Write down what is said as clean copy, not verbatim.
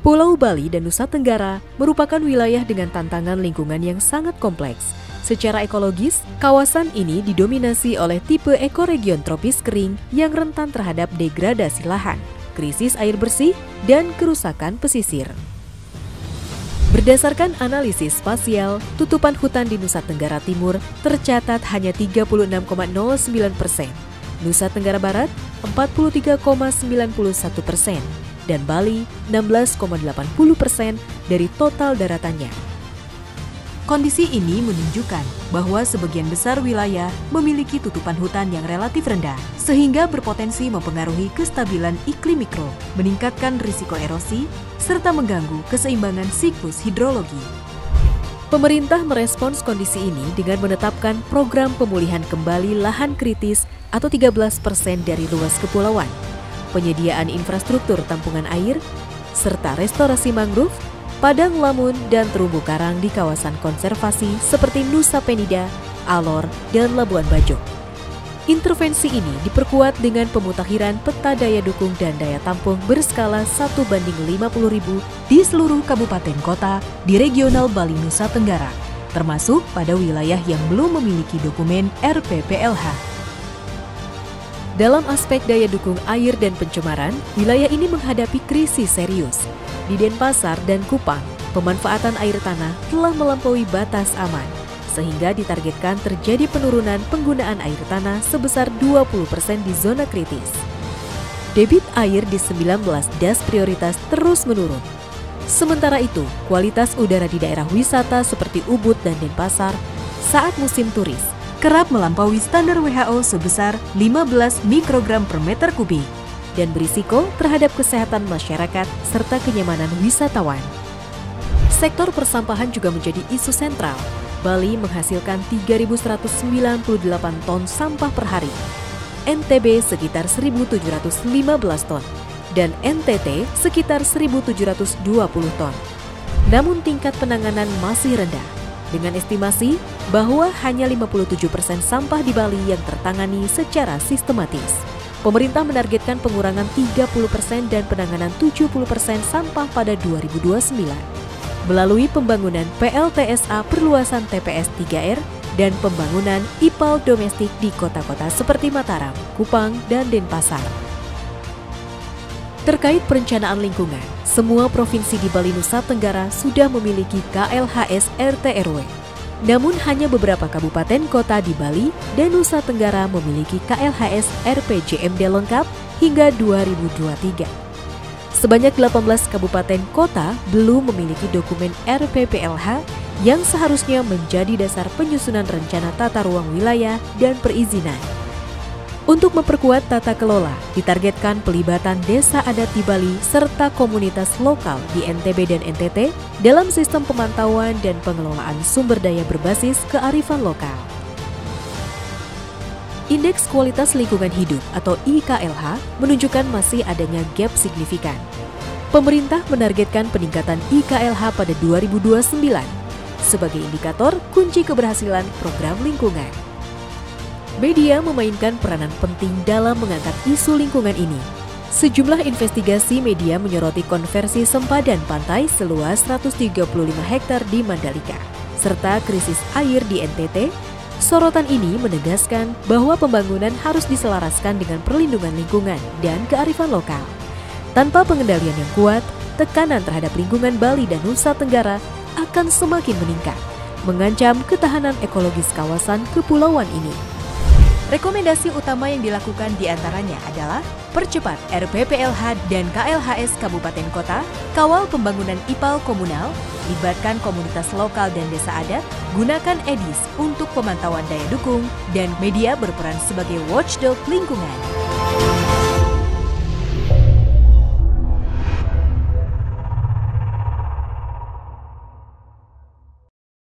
Pulau Bali dan Nusa Tenggara merupakan wilayah dengan tantangan lingkungan yang sangat kompleks. Secara ekologis, kawasan ini didominasi oleh tipe ekoregion tropis kering yang rentan terhadap degradasi lahan, krisis air bersih, dan kerusakan pesisir. Berdasarkan analisis spasial, tutupan hutan di Nusa Tenggara Timur tercatat hanya 36,09%, Nusa Tenggara Barat 43,91%, dan Bali 16,80% dari total daratannya. Kondisi ini menunjukkan bahwa sebagian besar wilayah memiliki tutupan hutan yang relatif rendah, sehingga berpotensi mempengaruhi kestabilan iklim mikro, meningkatkan risiko erosi, serta mengganggu keseimbangan siklus hidrologi. Pemerintah merespons kondisi ini dengan menetapkan program pemulihan kembali lahan kritis atau 13% dari luas kepulauan, penyediaan infrastruktur tampungan air, serta restorasi mangrove, padang lamun, dan terumbu karang di kawasan konservasi seperti Nusa Penida, Alor, dan Labuan Bajo. Intervensi ini diperkuat dengan pemutakhiran peta daya dukung dan daya tampung berskala 1:50.000 di seluruh kabupaten kota di regional Bali Nusa Tenggara, termasuk pada wilayah yang belum memiliki dokumen RPPLH. Dalam aspek daya dukung air dan pencemaran, wilayah ini menghadapi krisis serius. Di Denpasar dan Kupang, pemanfaatan air tanah telah melampaui batas aman, sehingga ditargetkan terjadi penurunan penggunaan air tanah sebesar 20% di zona kritis. Debit air di 19 das prioritas terus menurun. Sementara itu, kualitas udara di daerah wisata seperti Ubud dan Denpasar saat musim turis kerap melampaui standar WHO sebesar 15 mikrogram per meter kubik dan berisiko terhadap kesehatan masyarakat serta kenyamanan wisatawan. Sektor persampahan juga menjadi isu sentral. Bali menghasilkan 3.198 ton sampah per hari, NTB sekitar 1.715 ton, dan NTT sekitar 1.720 ton. Namun tingkat penanganan masih rendah, dengan estimasi bahwa hanya 57% sampah di Bali yang tertangani secara sistematis. Pemerintah menargetkan pengurangan 30% dan penanganan 70% sampah pada 2029 melalui pembangunan PLTSA perluasan TPS 3R dan pembangunan IPAL domestik di kota-kota seperti Mataram, Kupang, dan Denpasar. Terkait perencanaan lingkungan, semua provinsi di Bali Nusa Tenggara sudah memiliki KLHS RT/RW. Namun hanya beberapa kabupaten kota di Bali dan Nusa Tenggara memiliki KLHS RPJMD lengkap hingga 2023. Sebanyak 18 kabupaten kota belum memiliki dokumen RPPLH yang seharusnya menjadi dasar penyusunan rencana tata ruang wilayah dan perizinan. Untuk memperkuat tata kelola, ditargetkan pelibatan desa adat di Bali serta komunitas lokal di NTB dan NTT dalam sistem pemantauan dan pengelolaan sumber daya berbasis kearifan lokal. Indeks Kualitas Lingkungan Hidup atau IKLH menunjukkan masih adanya gap signifikan. Pemerintah menargetkan peningkatan IKLH pada 2029 sebagai indikator kunci keberhasilan program lingkungan. Media memainkan peranan penting dalam mengangkat isu lingkungan ini. Sejumlah investigasi media menyoroti konversi sempadan pantai seluas 135 hektar di Mandalika, serta krisis air di NTT. Sorotan ini menegaskan bahwa pembangunan harus diselaraskan dengan perlindungan lingkungan dan kearifan lokal. Tanpa pengendalian yang kuat, tekanan terhadap lingkungan Bali dan Nusa Tenggara akan semakin meningkat, mengancam ketahanan ekologis kawasan kepulauan ini. Rekomendasi utama yang dilakukan diantaranya adalah percepat RPPLH dan KLHS Kabupaten Kota, kawal pembangunan IPAL komunal, libatkan komunitas lokal dan desa adat, gunakan EDIS untuk pemantauan daya dukung, dan media berperan sebagai watchdog lingkungan.